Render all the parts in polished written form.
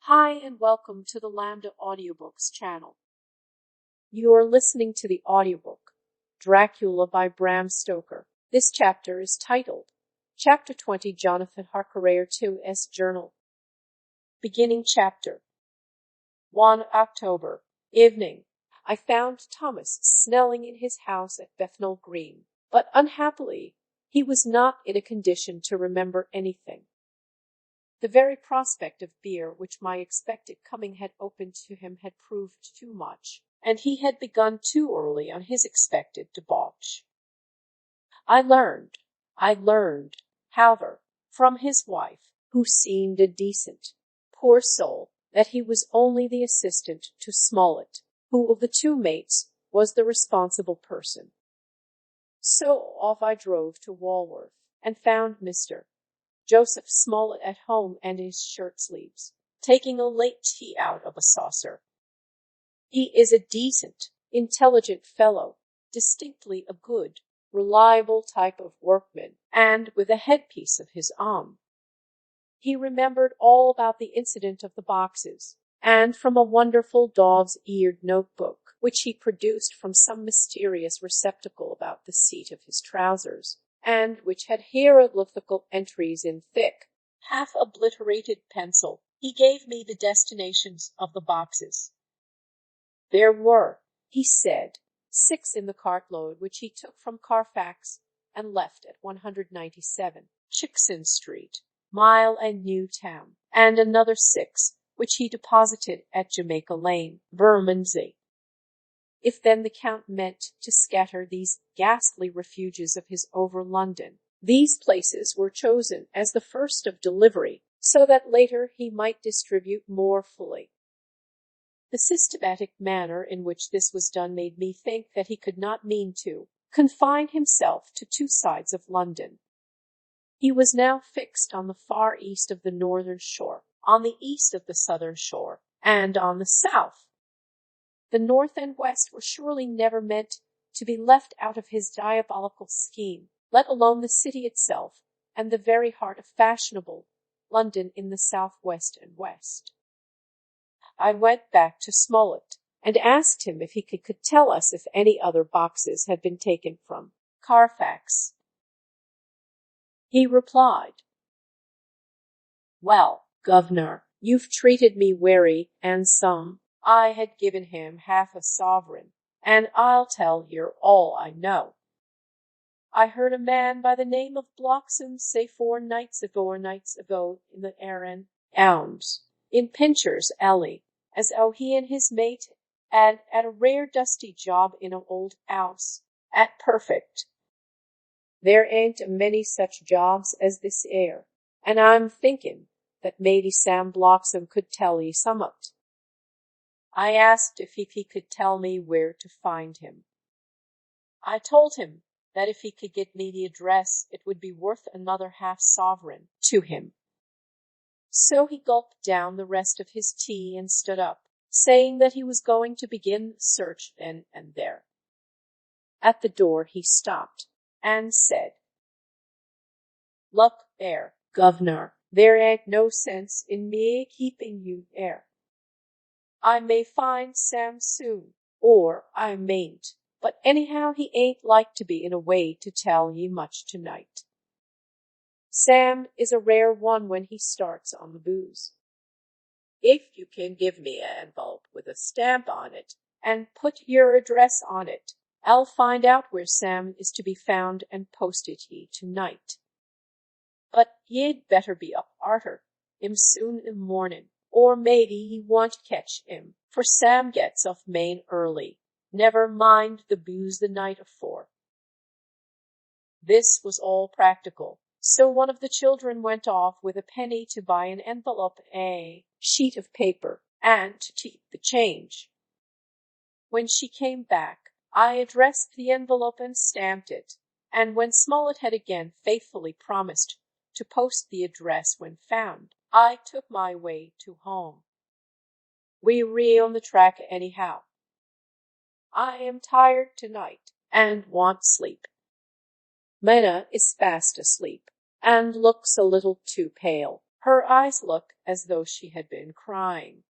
Hi, and welcome to the Lambda Audiobooks channel. You are listening to the audiobook Dracula by Bram Stoker. This chapter is titled Chapter 20, Jonathan HARKER'S Journal. Beginning chapter. 1 October. Evening. I found Thomas Snelling in his house at Bethnal Green, but unhappily he was not in a condition to remember anything. The very prospect of beer which my expected coming had opened to him had proved too much, and he had begun too early on his expected debauch. I learned, however, from his wife, who seemed a decent, poor soul, that he was only the assistant to Smollett, who of the two mates was the responsible person. So off I drove to Walworth, and found Mr. Joseph Smollett at home and in his shirt-sleeves, taking a late tea out of a saucer. He is a decent, intelligent fellow, distinctly a good, reliable type of workman, and with a headpiece of his own. He remembered all about the incident of the boxes, and from a wonderful dog's-eared notebook, which he produced from some mysterious receptacle about the seat of his trousers, and which had hieroglyphical entries in thick, half-obliterated pencil, he gave me the destinations of the boxes. There were, he said, 6 in the cartload which he took from Carfax and left at 197 Chickson Street, Mile and New Town, and another 6 which he deposited at Jamaica Lane, Bermondsey. If then the Count meant to scatter these ghastly refuges of his over London, these places were chosen as the first of delivery, so that later he might distribute more fully. The systematic manner in which this was done made me think that he could not mean to confine himself to 2 sides of London. He was now fixed on the far east of the northern shore, on the east of the southern shore, and on the south. The north and west were surely never meant to be left out of his diabolical scheme, let alone the city itself, and the very heart of fashionable London in the south-west and west. I went back to Smollett, and asked him if he could tell us if any other boxes had been taken from Carfax. He replied, "Well, governor, you've treated me wery, and some. I had given him half a sovereign, and I'll tell here all I know. I heard a man by the name of Bloxham say 4 nights ago in the Arran Elms, in Pincher's Alley, as how he and his mate had at a rare dusty job in an old house at Perfect. There ain't a many such jobs as this 'ere, and I'm thinking that maybe Sam Bloxham could tell ye summat. I asked if he could tell me where to find him. I told him that if he could get me the address, it would be worth another half-sovereign to him. So he gulped down the rest of his tea and stood up, saying that he was going to begin the search then and there. At the door he stopped, and said, "Look there, governor, there ain't no sense in me keeping you there. I may find Sam soon, or I mayn't, but anyhow he ain't like to be in a way to tell ye much tonight. Sam is a rare one when he starts on the booze. If you can give me an envelope with a stamp on it, and put your address on it, I'll find out where Sam is to be found and post it ye tonight. But ye'd better be up arter him soon in the morning, or maybe he won't catch him, for Sam gets off main early. Never mind the booze the night afore." This was all practical, so one of the children went off with a penny to buy an envelope, a sheet of paper, and to keep the change. When she came back, I addressed the envelope and stamped it, and when Smollett had again faithfully promised to post the address when found, I took my way to home. We re on the track anyhow. I am tired tonight, and want sleep. Mena is fast asleep, and looks a little too pale. Her eyes looked as though she had been crying.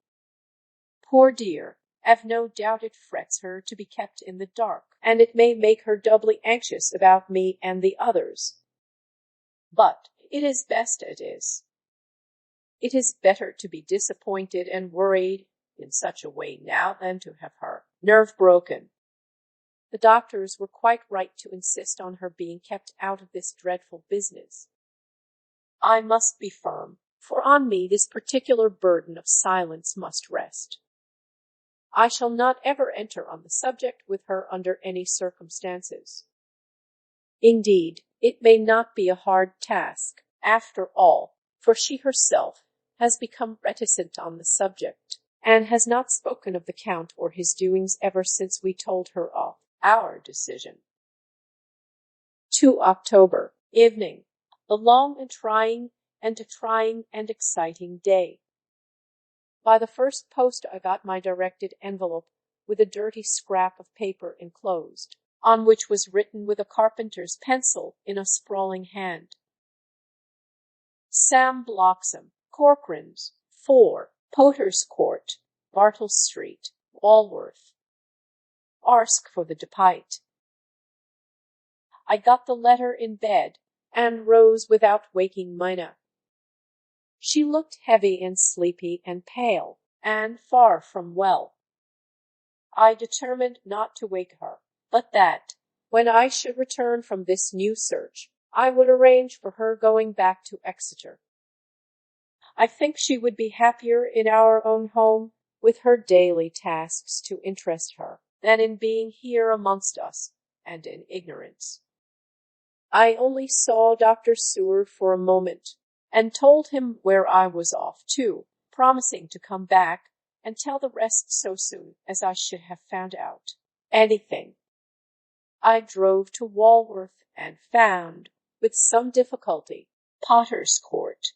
Poor dear, I've no doubt it frets her to be kept in the dark, and it may make her doubly anxious about me and the others. But it is best it is. It is better to be disappointed and worried in such a way now than to have her nerve broken. The doctors were quite right to insist on her being kept out of this dreadful business. I must be firm, for on me this particular burden of silence must rest. I shall not ever enter on the subject with her under any circumstances. Indeed, it may not be a hard task, after all, for she herself has become reticent on the subject, and has not spoken of the Count or his doings ever since we told her of our decision. 2 October, evening. A long and trying and exciting day. By the first post I got my directed envelope with a dirty scrap of paper enclosed, on which was written with a carpenter's pencil in a sprawling hand: Sam Bloxham, Corcoran's, 4, Potters Court, Bartle Street, Walworth. Ask for the Depite. I got the letter in bed, and rose without waking Mina. She looked heavy and sleepy and pale, and far from well. I determined not to wake her, but that, when I should return from this new search, I would arrange for her going back to Exeter. I think she would be happier in our own home, with her daily tasks to interest her, than in being here amongst us, and in ignorance. I only saw Dr. Seward for a moment, and told him where I was off to, promising to come back and tell the rest so soon as I should have found out anything. I drove to Walworth and found, with some difficulty, Potters Court.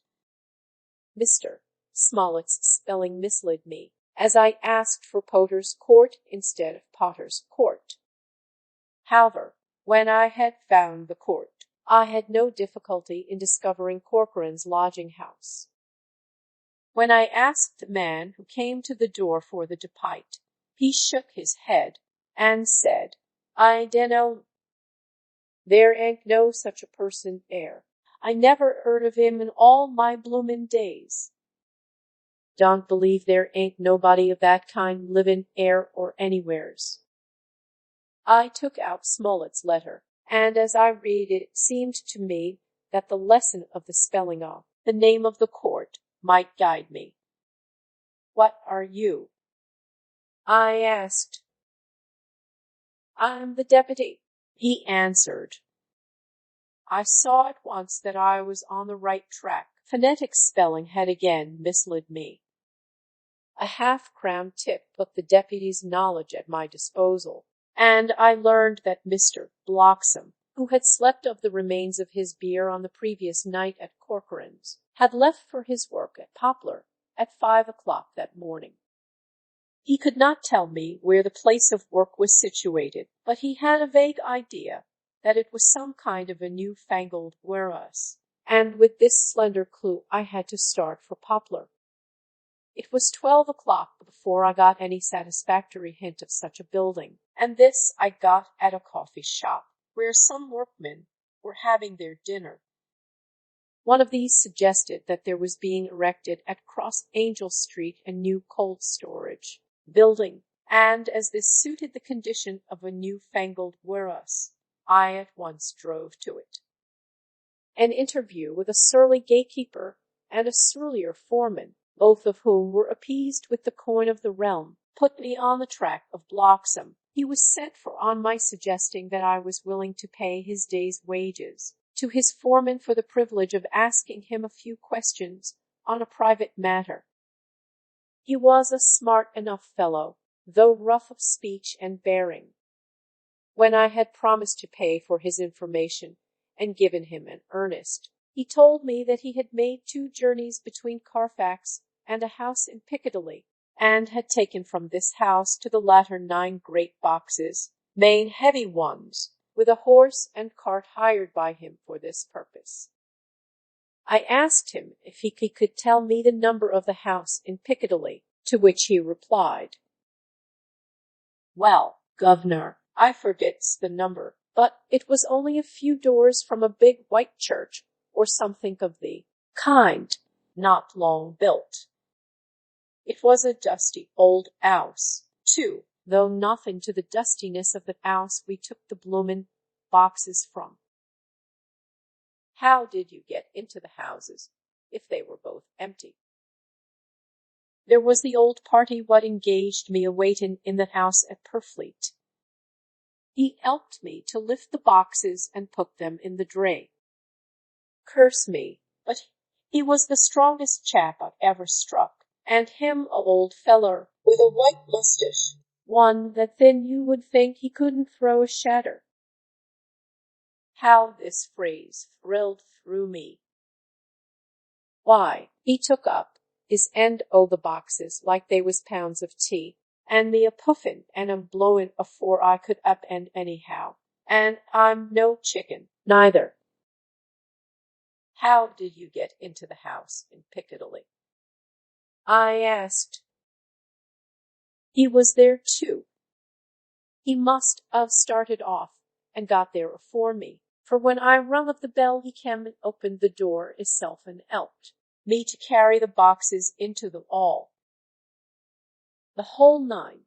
Mr. Smollett's spelling misled me, as I asked for Potters Court instead of Potters Court. However, when I had found the court, I had no difficulty in discovering Corcoran's lodging-house. When I asked the man who came to the door for the Depite, he shook his head and said, I dunno. There ain't no such a person 'ere. I never heard of him in all my bloomin' days. Don't believe there ain't nobody of that kind livin' 'ere or anywheres. I took out Smollett's letter, and as I read it, it seemed to me that the lesson of the spelling of the name of the court might guide me. What are you? I asked. I'm the deputy, he answered. I saw at once that I was on the right track. Phonetic spelling had again misled me. A half-crown tip put the deputy's knowledge at my disposal, and I learned that Mr. Bloxham, who had slept of the remains of his beer on the previous night at Corcoran's, had left for his work at Poplar at 5 o'clock that morning. He could not tell me where the place of work was situated, but he had a vague idea that it was some kind of a new-fangled warehouse, and with this slender clue I had to start for Poplar. It was 12 o'clock before I got any satisfactory hint of such a building, and this I got at a coffee shop, where some workmen were having their dinner. One of these suggested that there was being erected at Cross Angel Street a new cold storage building, and as this suited the condition of a new-fangled warehouse, I at once drove to it. An interview with a surly gatekeeper and a surlier foreman, both of whom were appeased with the coin of the realm, put me on the track of Bloxham. He was sent for on my suggesting that I was willing to pay his day's wages to his foreman for the privilege of asking him a few questions on a private matter. He was a smart enough fellow, though rough of speech and bearing. When I had promised to pay for his information and given him an earnest, he told me that he had made 2 journeys between Carfax and a house in Piccadilly, and had taken from this house to the latter 9 great boxes, main heavy ones, with a horse and cart hired by him for this purpose. I asked him if he could tell me the number of the house in Piccadilly, to which he replied, "Well, governor, I forgets the number, but it was only a few doors from a big white church, or something of the kind, not long built. It was a dusty old 'ouse, too, though nothing to the dustiness of the 'ouse we took the bloomin' boxes from." How did you get into the houses, if they were both empty? There was the old party what engaged me a waitin' in the house at Purfleet. He helped me to lift the boxes and put them in the dray. Curse me, but he was the strongest chap I've ever struck, and him a old feller with a white moustache, one that then you would think he couldn't throw a shatter. How this phrase thrilled through me! Why, he took up his end o' the boxes like they was pounds of tea, and me a puffin' and a blowin' afore I could upend anyhow, and I'm no chicken, neither. How did you get into the house in Piccadilly? I asked. He was there too. He must have started off and got there afore me, for when I rung of the bell he came and opened the door hisself and helped me to carry the boxes into the hall. The whole 9.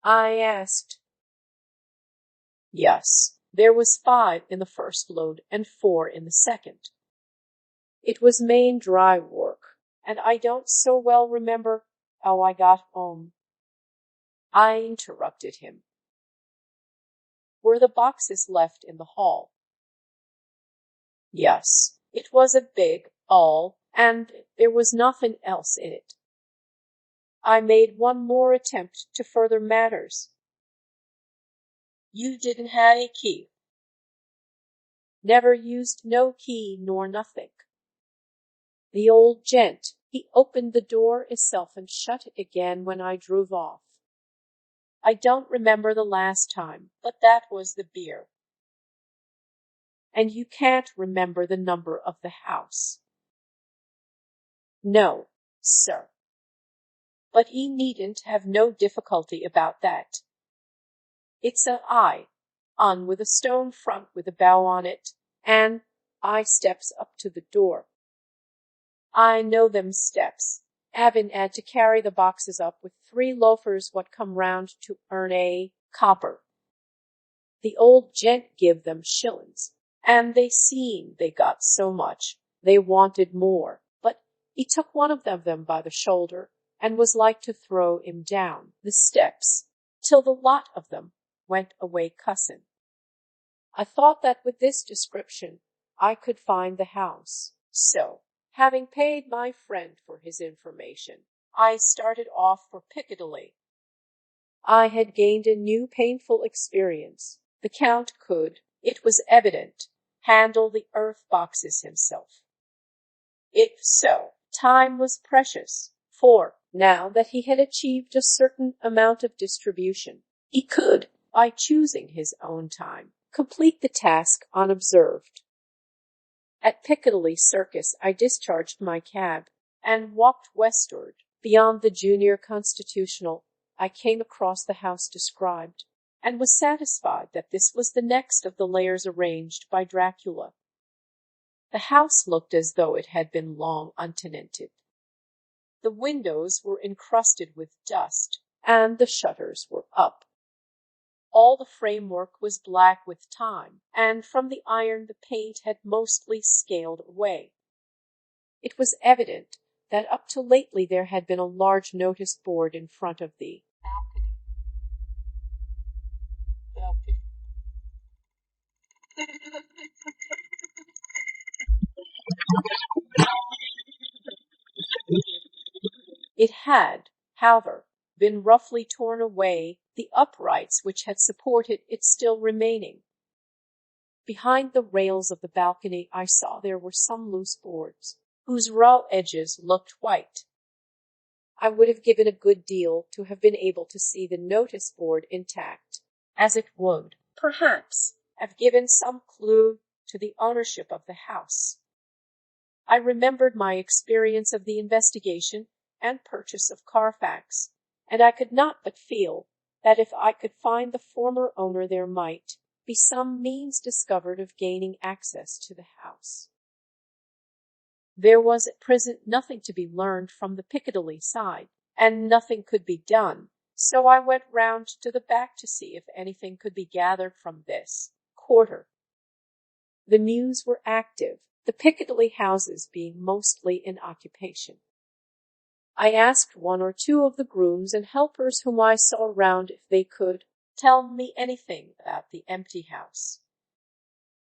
I asked. Yes, there was 5 in the first load and 4 in the second. It was main dry work, and I don't so well remember how I got home. I interrupted him. Were the boxes left in the hall? Yes, it was a big hall, and there was nothing else in it. I made one more attempt to further matters. You didn't have a key? Never used no key nor nothing. The old gent, he opened the door hisself and shut it again when I drove off. I don't remember the last time, but that was the beer. And you can't remember the number of the house? No, sir. But he needn't have no difficulty about that. It's a on with a stone front with a bow on it, and I steps up to the door. I know them steps, having had to carry the boxes up with 3 loafers what come round to earn a copper. The old gent give them shillin's, and they seen they got so much, they wanted more, but he took one of them by the shoulder, and was like to throw him down the steps, till the lot of them went away cussin'. I thought that with this description I could find the house, so, having paid my friend for his information, I started off for Piccadilly. I had gained a new painful experience. The Count could, it was evident, handle the earth boxes himself. If so, time was precious, for, now that he had achieved a certain amount of distribution, he could, by choosing his own time, complete the task unobserved. At Piccadilly Circus I discharged my cab, and walked westward. Beyond the Junior Constitutional, I came across the house described, and was satisfied that this was the next of the layers arranged by Dracula. The house looked as though it had been long untenanted. The windows were encrusted with dust, and the shutters were up. All the framework was black with time, and from the iron the paint had mostly scaled away. It was evident that up to lately there had been a large notice board in front of the balcony. It had, however, been roughly torn away, the uprights which had supported it still remaining. Behind the rails of the balcony I saw there were some loose boards, whose raw edges looked white. I would have given a good deal to have been able to see the notice board intact, as it would, perhaps, have given some clue to the ownership of the house. I remembered my experience of the investigation and purchase of Carfax, and I could not but feel that if I could find the former owner there might be some means discovered of gaining access to the house. There was at present nothing to be learned from the Piccadilly side, and nothing could be done, so I went round to the back to see if anything could be gathered from this quarter. The mews were active, the Piccadilly houses being mostly in occupation. I asked one or two of the grooms and helpers whom I saw round if they could tell me anything about the empty house.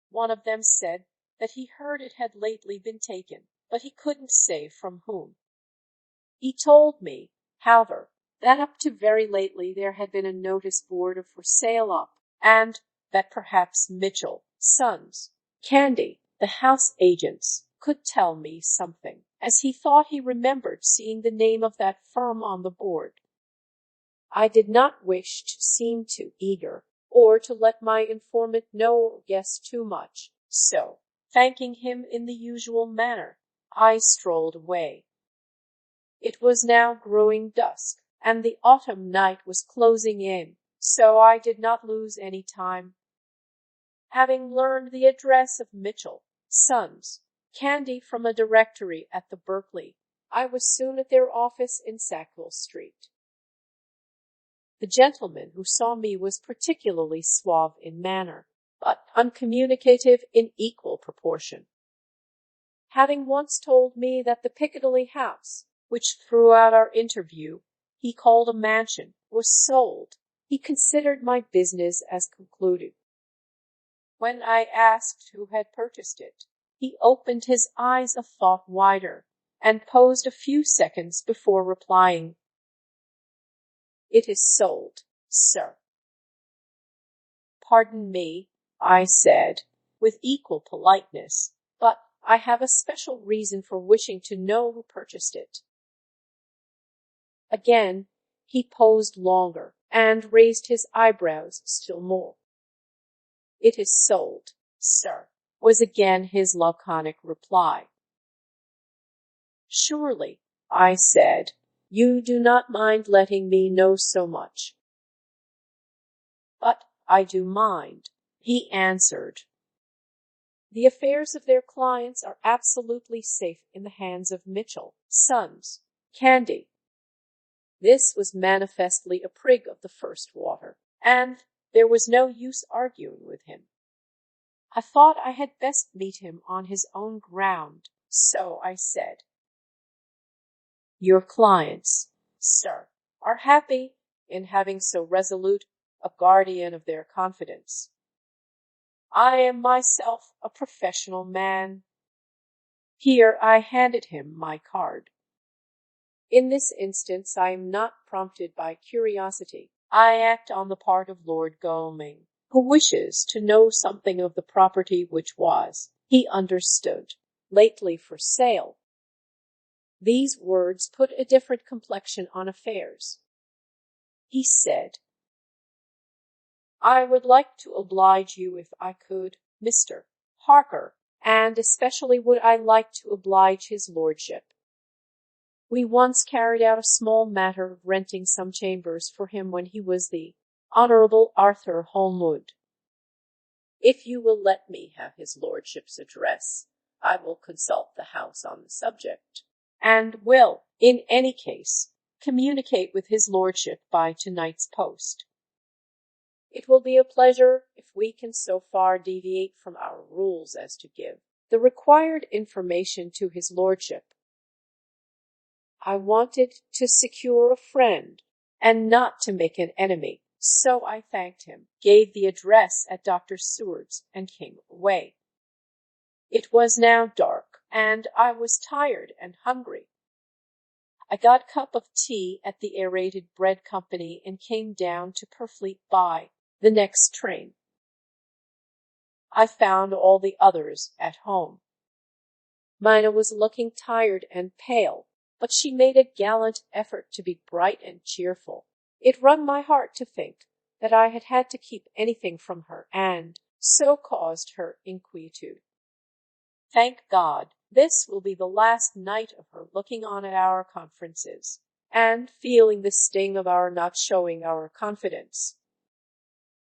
One of them said that he heard it had lately been taken, but he couldn't say from whom. He told me, however, that up to very lately there had been a notice board of for sale up, and that perhaps Mitchell, Sons, Candy, the house agents, could tell me something, as he thought he remembered seeing the name of that firm on the board. I did not wish to seem too eager, or to let my informant know or guess too much, so, thanking him in the usual manner, I strolled away. It was now growing dusk, and the autumn night was closing in, so I did not lose any time. Having learned the address of Mitchell, Sons, Candy from a directory at the Berkeley, I was soon at their office in Sackville Street. The gentleman who saw me was particularly suave in manner, but uncommunicative in equal proportion. Having once told me that the Piccadilly house, which throughout our interview he called a mansion, was sold, he considered my business as concluded. When I asked who had purchased it, he opened his eyes a thought wider, and paused a few seconds before replying, "It is sold, sir." "Pardon me," I said, with equal politeness, "but I have a special reason for wishing to know who purchased it." Again he paused longer, and raised his eyebrows still more. "It is sold, sir," was again his laconic reply. "Surely," I said, "you do not mind letting me know so much." "But I do mind," he answered. "The affairs of their clients are absolutely safe in the hands of Mitchell, Sons, Candy." This was manifestly a prig of the first water, and there was no use arguing with him. I thought I had best meet him on his own ground, so I said, "Your clients, sir, are happy in having so resolute a guardian of their confidence. I am myself a professional man." Here I handed him my card. In this instance I am not prompted by curiosity. I act on the part of Lord Godalming, who wishes to know something of the property which was, he understood, lately for sale. These words put a different complexion on affairs. He said, "I would like to oblige you if I could, Mr. Harker, and especially would I like to oblige his lordship. We once carried out a small matter of renting some chambers for him when he was the Honourable Arthur Holmwood. If you will let me have his lordship's address, I will consult the house on the subject, and will, in any case, communicate with his lordship by tonight's post. It will be a pleasure if we can so far deviate from our rules as to give the required information to his lordship." I wanted to secure a friend, and not to make an enemy, so I thanked him, gave the address at Dr. Seward's, and came away. It was now dark, and I was tired and hungry. I got a cup of tea at the Aerated Bread Company and came down to Purfleet by the next train. I found all the others at home. Mina was looking tired and pale, but she made a gallant effort to be bright and cheerful. It wrung my heart to think that I had had to keep anything from her, and so caused her inquietude. Thank God, This will be the last night of her looking on at our conferences, and feeling the sting of our not showing our confidence.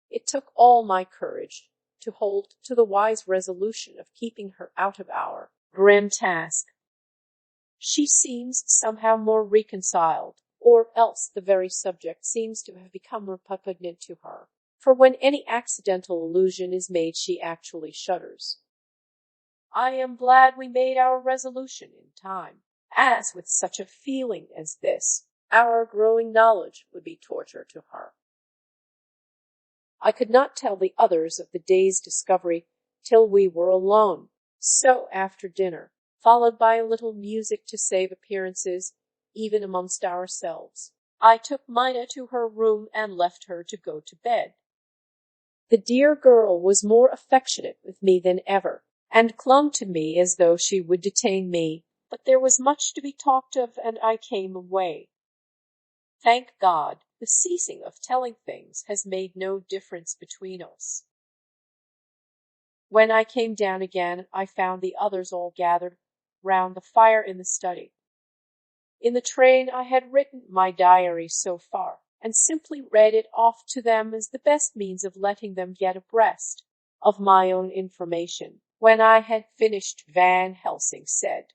It took all my courage to hold to the wise resolution of keeping her out of our grim task. She seems somehow more reconciled, or else the very subject seems to have become repugnant to her, for when any accidental allusion is made she actually shudders. I am glad we made our resolution in time, as with such a feeling as this, our growing knowledge would be torture to her. I could not tell the others of the day's discovery till we were alone, so after dinner, followed by a little music to save appearances, even amongst ourselves, I took Mina to her room and left her to go to bed. The dear girl was more affectionate with me than ever, and clung to me as though she would detain me, but there was much to be talked of, and I came away. Thank God, the ceasing of telling things has made no difference between us. When I came down again, I found the others all gathered round the fire in the study. In the train I had written my diary so far, and simply read it off to them as the best means of letting them get abreast of my own information. When I had finished, Van Helsing said,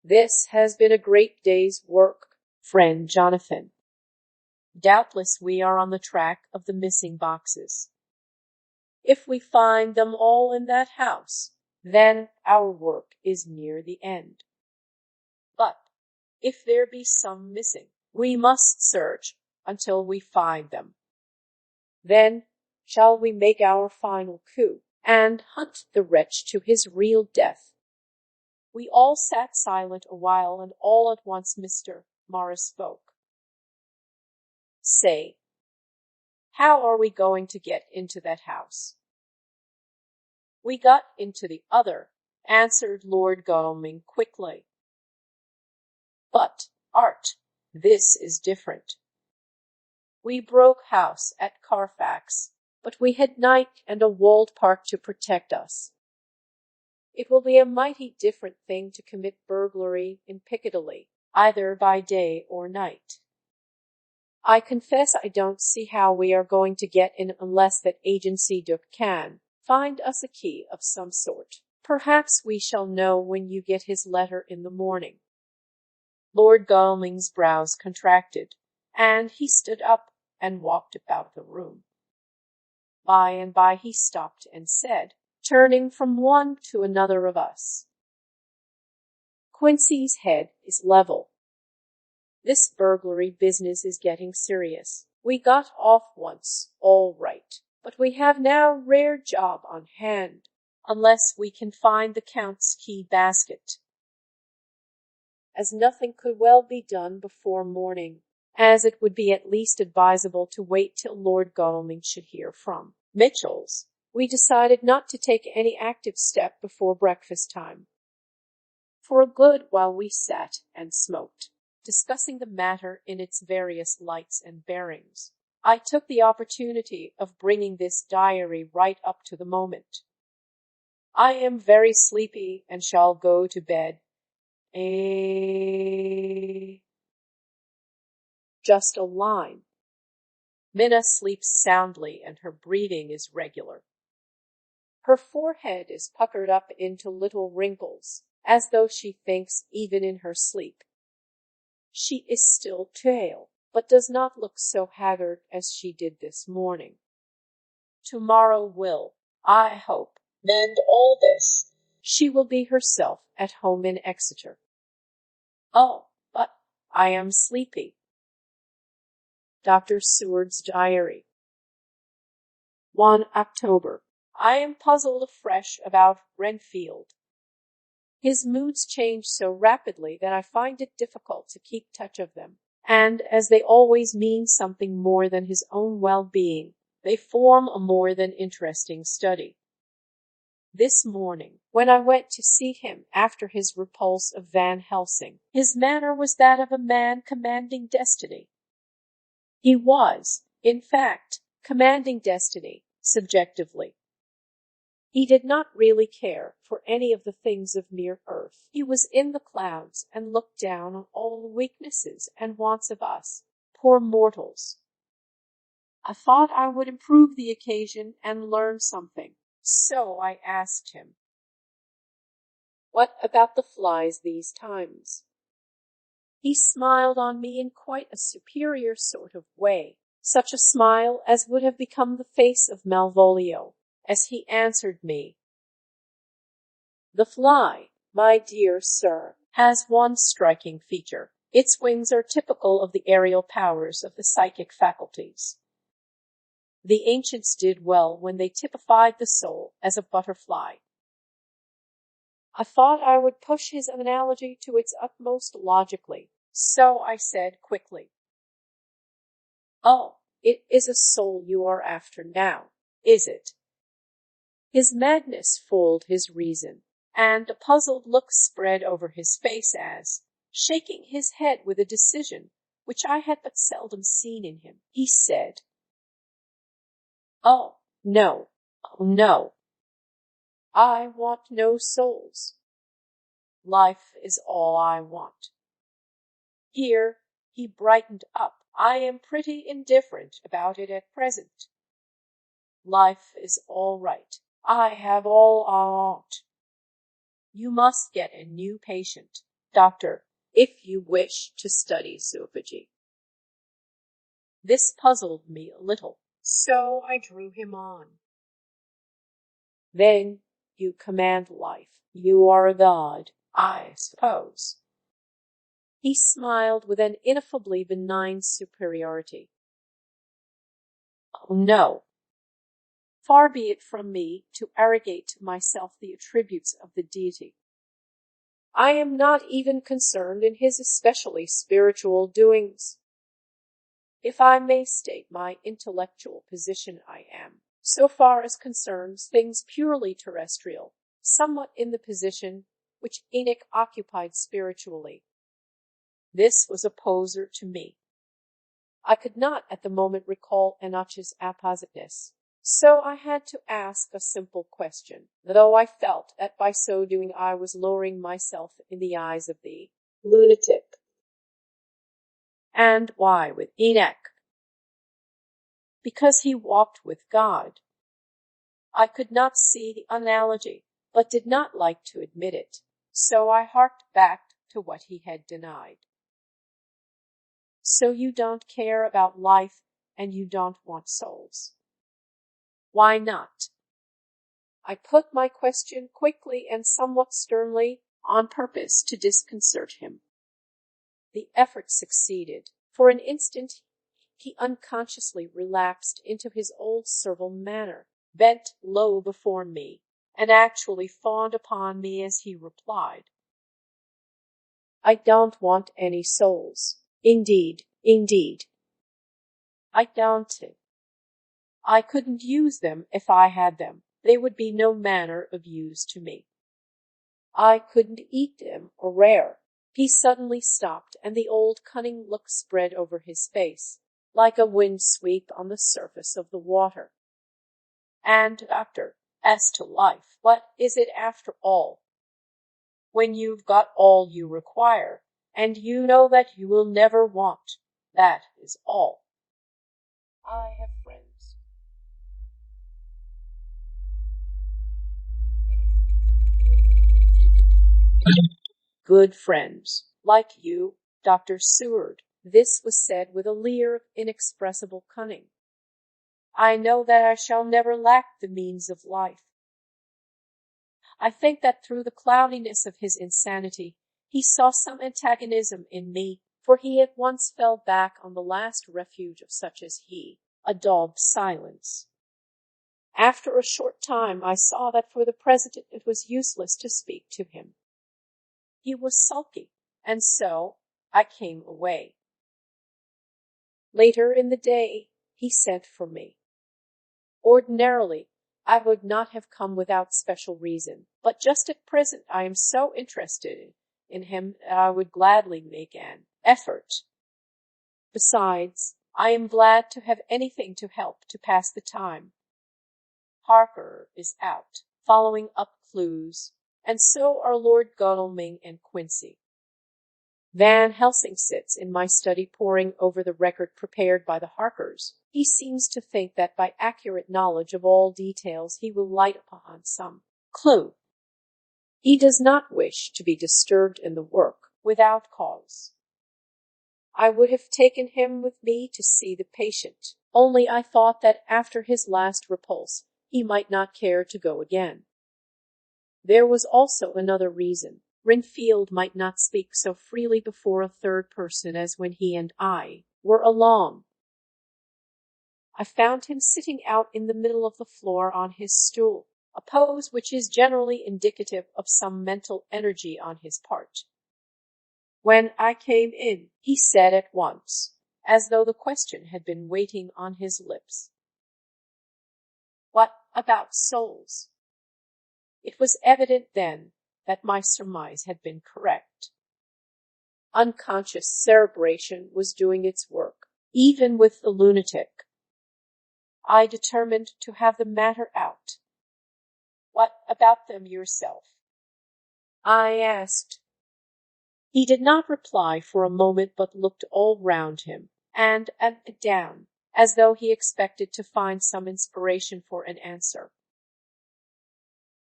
"This has been a great day's work, friend Jonathan. Doubtless we are on the track of the missing boxes. If we find them all in that house, then our work is near the end. But if there be some missing, we must search until we find them. Then shall we make our final coup and hunt the wretch to his real death." We all sat silent a while, and all at once Mr. Morris spoke. "Say, how are we going to get into that house?" "We got into the other," answered Lord Godalming quickly. "But, Art, this is different. We broke house at Carfax, but we had night and a walled park to protect us. It will be a mighty different thing to commit burglary in Piccadilly, either by day or night. I confess I don't see how we are going to get in unless that agency Duke can find us a key of some sort. Perhaps we shall know when you get his letter in the morning." Lord Godalming's brows contracted, and he stood up and walked about the room. By and by he stopped and said, turning from one to another of us, "Quincy's head is level. This burglary business is getting serious. We got off once, all right, but we have now rare job on hand, unless we can find the Count's key basket." As nothing could well be done before morning, as it would be at least advisable to wait till Lord Godalming should hear from Mitchell's, we decided not to take any active step before breakfast time. For a good while we sat and smoked, discussing the matter in its various lights and bearings. I took the opportunity of bringing this diary right up to the moment. I am very sleepy and shall go to bed. Just a line. Minna sleeps soundly and her breathing is regular. Her forehead is puckered up into little wrinkles, as though she thinks even in her sleep. She is still pale, but does not look so haggard as she did this morning. Tomorrow will, I hope, mend all this. She will be herself at home in Exeter. Oh, but I am sleepy. Dr. Seward's Diary. 1 October. I am puzzled afresh about Renfield. His moods change so rapidly that I find it difficult to keep touch of them, and as they always mean something more than his own well-being, they form a more than interesting study. This morning, when I went to see him after his repulse of Van Helsing, his manner was that of a man commanding destiny. He was, in fact, commanding destiny, subjectively. He did not really care for any of the things of mere earth. He was in the clouds and looked down on all the weaknesses and wants of us, poor mortals. I thought I would improve the occasion and learn something. So I asked him, "What about the flies these times?" He smiled on me in quite a superior sort of way, such a smile as would have become the face of Malvolio, as he answered me, "The fly, my dear sir, has one striking feature. Its wings are typical of the aerial powers of the psychic faculties. The ancients did well when they typified the soul as a butterfly." I thought I would push his analogy to its utmost logically, so I said quickly, "Oh, it is a soul you are after now, is it?" His madness fooled his reason, and a puzzled look spread over his face as, shaking his head with a decision which I had but seldom seen in him, he said, "Oh, no, oh, no. I want no souls. Life is all I want." Here he brightened up. "I am pretty indifferent about it at present. Life is all right. I have all I want. You must get a new patient, doctor, if you wish to study zoophagy." This puzzled me a little, so I drew him on. "Then you command life. You are a god, I suppose." He smiled with an ineffably benign superiority. "Oh, no. Far be it from me to arrogate to myself the attributes of the deity. I am not even concerned in his especially spiritual doings. If I may state my intellectual position, I am, so far as concerns things purely terrestrial, somewhat in the position which Enoch occupied spiritually. This was a poser to me. I could not at the moment recall Enoch's appositeness, so I had to ask a simple question, though I felt that by so doing I was lowering myself in the eyes of the lunatic. "And why with Enoch?" "Because he walked with God." I could not see the analogy, but did not like to admit it, so I harked back to what he had denied. "So you don't care about life, and you don't want souls." "Why not?" I put my question quickly and somewhat sternly, on purpose to disconcert him. The effort succeeded. For an instant he unconsciously relapsed into his old servile manner, bent low before me, and actually fawned upon me as he replied, "I don't want any souls. Indeed, indeed. I don't. I couldn't use them if I had them. They would be no manner of use to me. I couldn't eat them or rare." He suddenly stopped, and the old cunning look spread over his face, like a wind sweep on the surface of the water. "And, doctor, as to life, what is it after all? When you've got all you require, and you know that you will never want, that is all. I have friends." "Good friends, like you, Dr. Seward." This was said with a leer of inexpressible cunning. "I know that I shall never lack the means of life." I think that through the cloudiness of his insanity, he saw some antagonism in me, for he at once fell back on the last refuge of such as he, a dogged silence. After a short time I saw that for the present it was useless to speak to him. He was sulky, and so I came away. Later in the day he sent for me. Ordinarily I would not have come without special reason, but just at present I am so interested in him that I would gladly make an effort. Besides, I am glad to have anything to help to pass the time. Harker is out. following up clues, and so are Lord Godalming and Quincy. Van Helsing sits in my study poring over the record prepared by the Harkers. He seems to think that by accurate knowledge of all details he will light upon some clue. He does not wish to be disturbed in the work without cause. I would have taken him with me to see the patient, only I thought that after his last repulse he might not care to go again. There was also another reason. Renfield might not speak so freely before a third person as when he and I were alone. I found him sitting out in the middle of the floor on his stool, a pose which is generally indicative of some mental energy on his part. When I came in, he said at once, as though the question had been waiting on his lips, "What about souls?" It was evident then that my surmise had been correct. Unconscious cerebration was doing its work, even with the lunatic. I determined to have the matter out. "What about them yourself?" I asked. He did not reply for a moment, but looked all round him, and down, as though he expected to find some inspiration for an answer.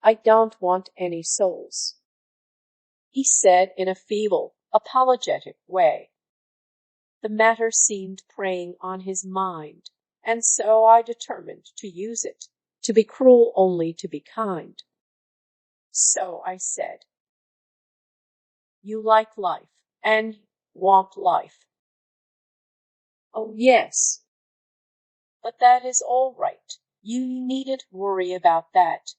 "I don't want any souls," he said in a feeble, apologetic way. The matter seemed preying on his mind, and so I determined to use it, to be cruel only to be kind. So I said, "You like life, and want life." "Oh, yes. But that is all right. You needn't worry about that."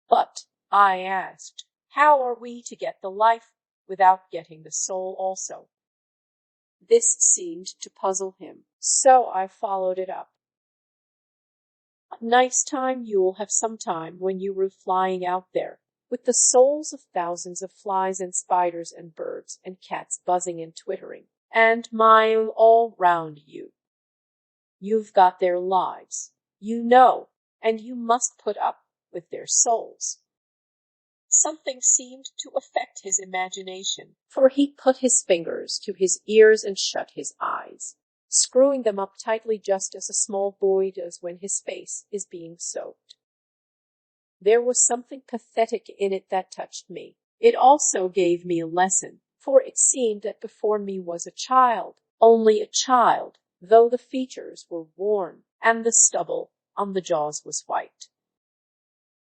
"But," I asked, "how are we to get the life without getting the soul also?" This seemed to puzzle him, so I followed it up. "A nice time you'll have some time when you were flying out there, with the souls of thousands of flies and spiders and birds and cats buzzing and twittering, and mine all round you. You've got their lives, you know, and you must put up with their souls." Something seemed to affect his imagination, for he put his fingers to his ears and shut his eyes, screwing them up tightly just as a small boy does when his face is being soaked. There was something pathetic in it that touched me. It also gave me a lesson, for it seemed that before me was a child, only a child, though the features were worn, and the stubble on the jaws was white.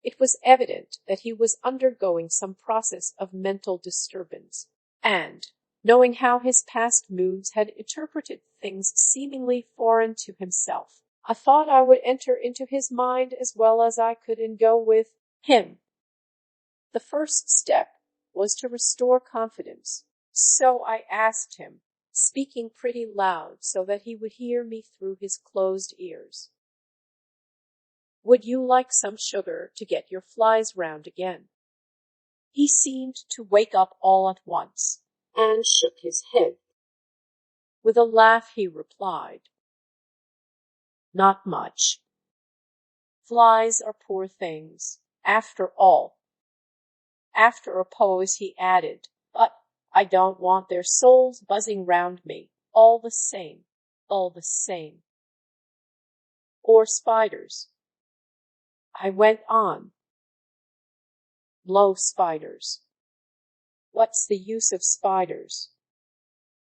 It was evident that he was undergoing some process of mental disturbance, and, knowing how his past moods had interpreted things seemingly foreign to himself, I thought I would enter into his mind as well as I could and go with him. The first step was to restore confidence, so I asked him, speaking pretty loud so that he would hear me through his closed ears, "Would you like some sugar to get your flies round again?" He seemed to wake up all at once, and shook his head. With a laugh he replied, "Not much. Flies are poor things, after all." After a pause he added, "But I don't want their souls buzzing round me, all the same, all the same." "Or spiders," I went on. "Blow spiders. What's the use of spiders?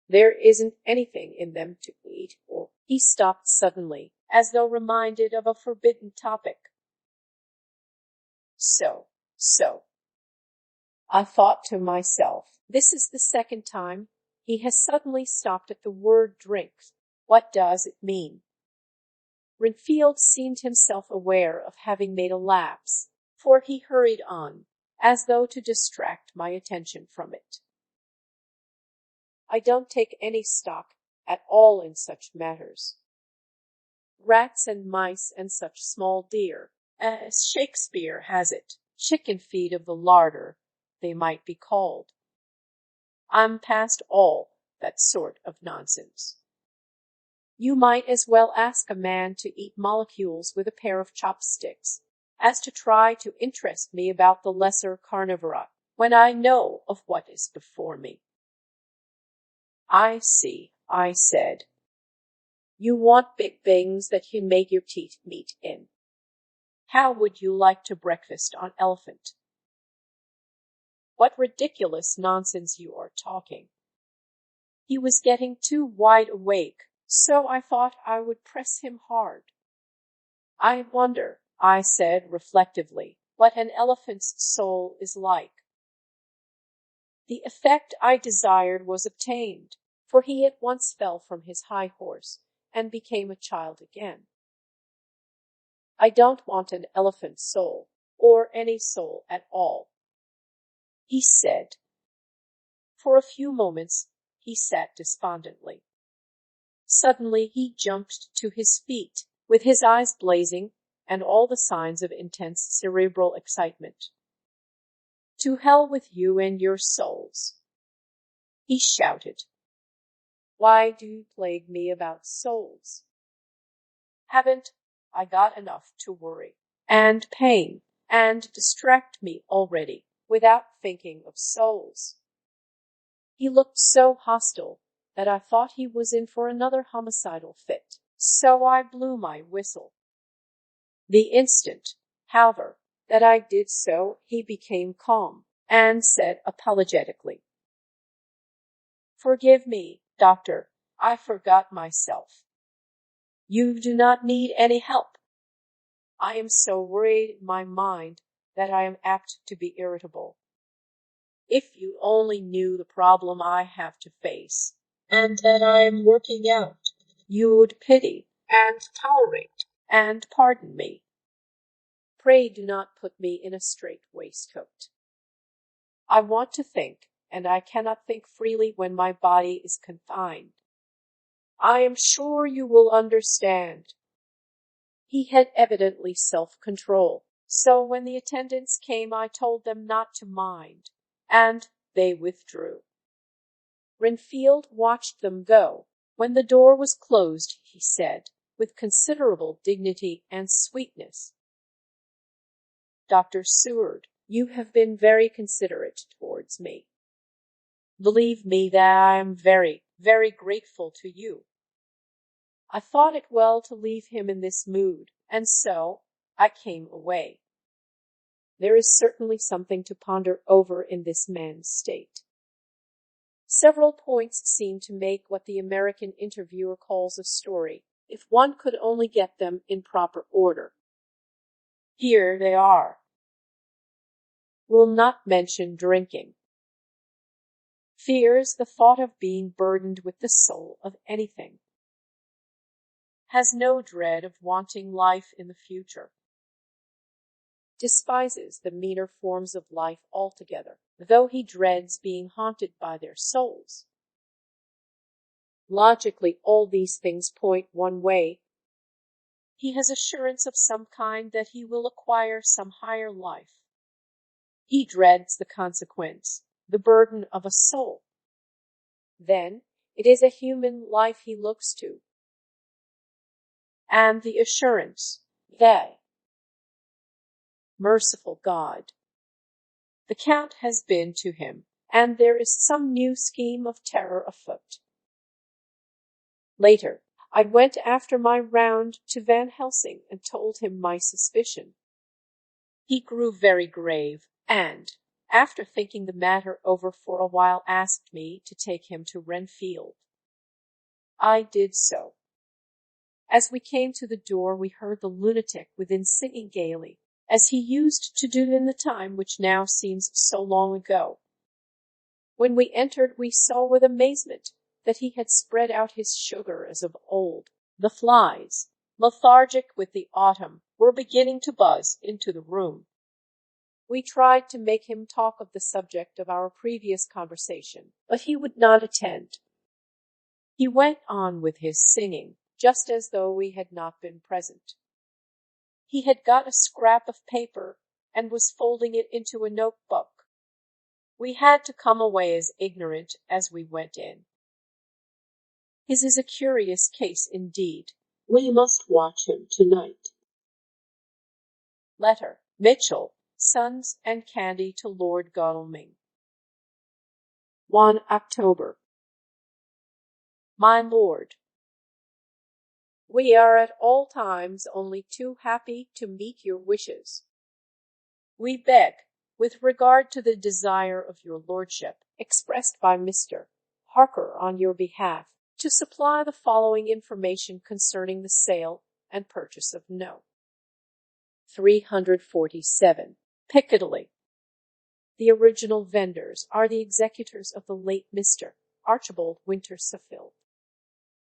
There isn't anything in them to eat." Or he stopped suddenly, as though reminded of a forbidden topic. So, I thought to myself, this is the second time he has suddenly stopped at the word drink. What does it mean? Renfield seemed himself aware of having made a lapse, for he hurried on, as though to distract my attention from it. "I don't take any stock at all in such matters. Rats and mice and such small deer, as Shakespeare has it, chicken feed of the larder, they might be called. I'm past all that sort of nonsense. You might as well ask a man to eat molecules with a pair of chopsticks as to try to interest me about the lesser carnivora, when I know of what is before me. I see, I said. You want big things that you make your teeth meet in. How would you like to breakfast on elephant? What ridiculous nonsense you are talking. He was getting too wide awake, so I thought I would press him hard. I wonder, I said reflectively, what an elephant's soul is like. The effect I desired was obtained, for he at once fell from his high horse and became a child again. I don't want an elephant's soul, or any soul at all, he said. For a few moments he sat despondently. Suddenly he jumped to his feet, with his eyes blazing and all the signs of intense cerebral excitement. To hell with you and your souls, he shouted. Why do you plague me about souls? Haven't I got enough to worry and pain and distract me already without thinking of souls? He looked so hostile that I thought he was in for another homicidal fit, so I blew my whistle. The instant, however, that I did so, he became calm and said apologetically, Forgive me, doctor, I forgot myself. You do not need any help. I am so worried in my mind that I am apt to be irritable. If you only knew the problem I have to face, and that I am working out, you would pity and tolerate and pardon me. Pray do not put me in a strait waistcoat. I want to think, and I cannot think freely when my body is confined. I am sure you will understand. He had evidently self-control, so when the attendants came I told them not to mind, and they withdrew. Renfield watched them go. When the door was closed, he said, with considerable dignity and sweetness, Dr. Seward, you have been very considerate towards me. Believe me that I am very, very grateful to you. I thought it well to leave him in this mood, and so I came away. There is certainly something to ponder over in this man's state. Several points seem to make what the American interviewer calls a story, if one could only get them in proper order. Here they are. Will not mention drinking. Fears the thought of being burdened with the soul of anything. Has no dread of wanting life in the future. Despises the meaner forms of life altogether, though he dreads being haunted by their souls. Logically, all these things point one way. He has assurance of some kind that he will acquire some higher life. He dreads the consequence, the burden of a soul. Then it is a human life he looks to, and the assurance that, merciful God, the Count has been to him, and there is some new scheme of terror afoot. Later, I went after my round to Van Helsing and told him my suspicion. He grew very grave, and, after thinking the matter over for a while, asked me to take him to Renfield. I did so. As we came to the door, we heard the lunatic within singing gaily, as he used to do in the time which now seems so long ago. When we entered, we saw with amazement that he had spread out his sugar as of old. The flies, lethargic with the autumn, were beginning to buzz into the room. We tried to make him talk of the subject of our previous conversation, but he would not attend. He went on with his singing, just as though we had not been present. He had got a scrap of paper and was folding it into a notebook. We had to come away as ignorant as we went in. His is a curious case indeed. We must watch him tonight. Letter, Mitchell, Sons and Candy to Lord Godalming. 1 October. My Lord, we are at all times only too happy to meet your wishes. We beg, with regard to the desire of your lordship, expressed by Mr. Harker on your behalf, to supply the following information concerning the sale and purchase of No. 347, Piccadilly. The original vendors are the executors of the late Mr. Archibald Winter Suffield.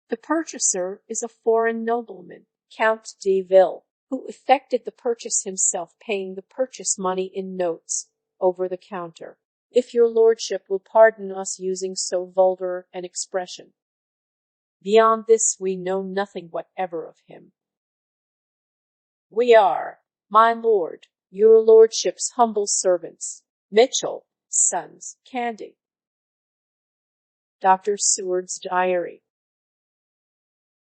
The purchaser is a foreign nobleman, Count de Ville, who effected the purchase himself, paying the purchase money in notes over the counter, if your lordship will pardon us using so vulgar an expression. Beyond this we know nothing whatever of him. We are, my lord, your lordship's humble servants, Mitchell, Sons, Candy. Dr. Seward's Diary.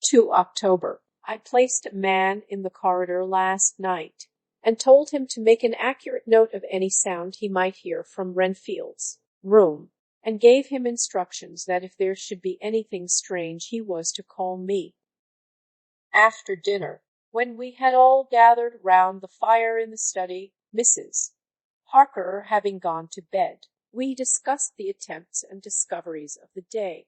2 October. I placed a man in the corridor last night and told him to make an accurate note of any sound he might hear from Renfield's room, and gave him instructions that if there should be anything strange he was to call me. After dinner, when we had all gathered round the fire in the study, Mrs. Harker having gone to bed, we discussed the attempts and discoveries of the day.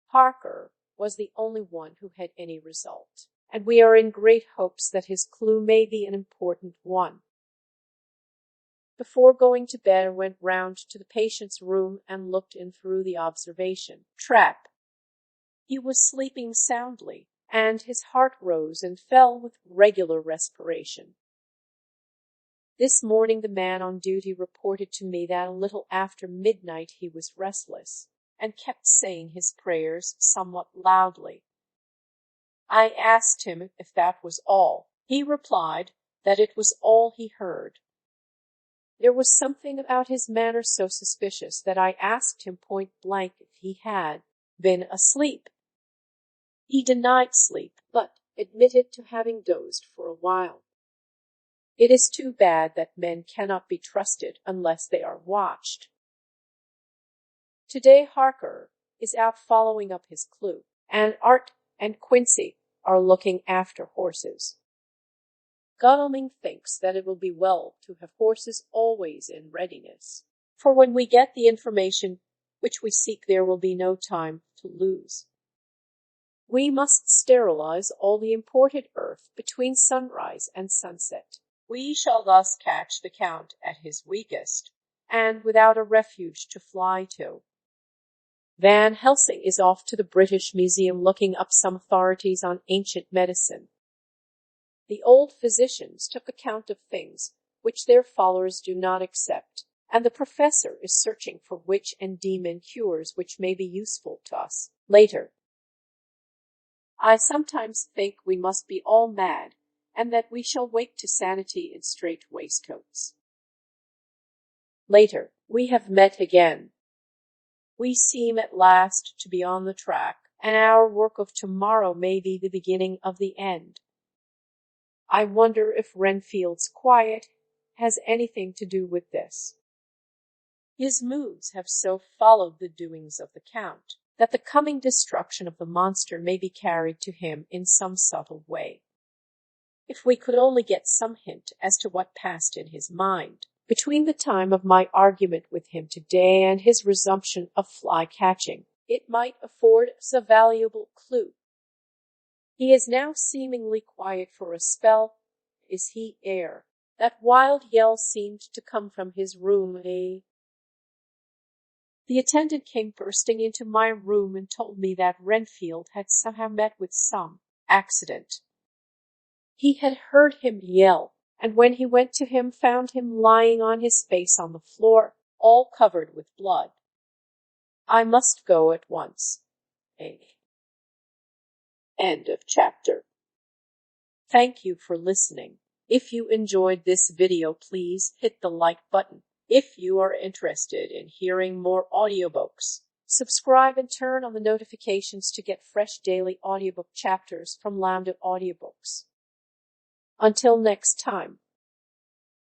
Harker was the only one who had any result, and we are in great hopes that his clue may be an important one. Before going to bed, I went round to the patient's room and looked in through the observation trap. He was sleeping soundly, and his heart rose and fell with regular respiration. This morning the man on duty reported to me that a little after midnight he was restless, and kept saying his prayers somewhat loudly. I asked him if that was all. He replied that it was all he heard. There was something about his manner so suspicious that I asked him point blank if he had been asleep. He denied sleep, but admitted to having dozed for a while. It is too bad that men cannot be trusted unless they are watched. Today Harker is out following up his clue, and Art and Quincy are looking after horses. Godalming thinks that it will be well to have horses always in readiness, for when we get the information which we seek there will be no time to lose. We must sterilize all the imported earth between sunrise and sunset. We shall thus catch the Count at his weakest, and without a refuge to fly to. Van Helsing is off to the British Museum looking up some authorities on ancient medicine. The old physicians took account of things which their followers do not accept, and the professor is searching for witch and demon cures which may be useful to us later. I sometimes think we must be all mad, and that we shall wake to sanity in strait waistcoats. Later, we have met again. We seem at last to be on the track, and our work of tomorrow may be the beginning of the end. I wonder if Renfield's quiet has anything to do with this. His moods have so followed the doings of the Count that the coming destruction of the monster may be carried to him in some subtle way. If we could only get some hint as to what passed in his mind between the time of my argument with him today and his resumption of fly-catching, it might afford us a valuable clue. He is now seemingly quiet for a spell. Is he air? That wild yell seemed to come from his room. The attendant came bursting into my room and told me that Renfield had somehow met with some accident. He had heard him yell, and when he went to him found him lying on his face on the floor, all covered with blood. I must go at once. End of chapter. Thank you for listening. If you enjoyed this video, please hit the like button. If you are interested in hearing more audiobooks, subscribe and turn on the notifications to get fresh daily audiobook chapters from Lambda Audiobooks. Until next time.